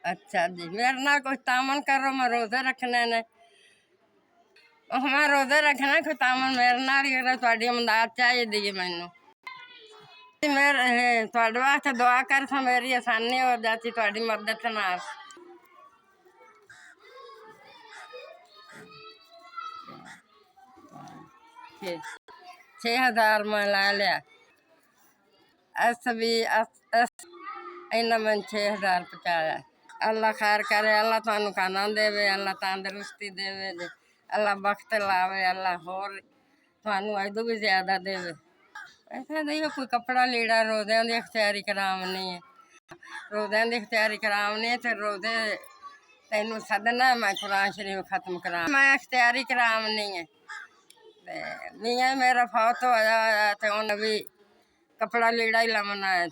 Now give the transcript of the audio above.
अच्छा जी, मेरे नाल कुछ तामन करो, मैं रोजे रखने ने। मैं रोजे रखना, कोई तामन मेरे नाल ही करो। तुहाडी मदद चाहिदी है मैनू। मेरे तुहाडे वास्ते दुआ कर, मेरी आसानी हो जाती तुहाडी मदद नाल। 6,000 मैं ला लिया। इन्हें मैंने 6,000 पहुँचाया। अल्लाह खैर करे, अल्लाह तुहानू खाना देवे, अल्लाह तंदुरुस्ती देवे, अल्लाह बख्त लावे, अल्लाह होर तुहानू अदू भी ज्यादा देवे। ऐसा नहीं कोई कपड़ा लीड़ा रोज़ियां दी इख्तियारी करामनी है। रोज़ियां दी इख्तियारी करामनी है तो रोज़े तैनू सदना मैं कुरान शरीफ खत्म करा। मैं इख्तियारी करामनी है। मियाँ मेरा फौत होया तो उन्हें भी कपड़ा लीड़ा ही लमना है।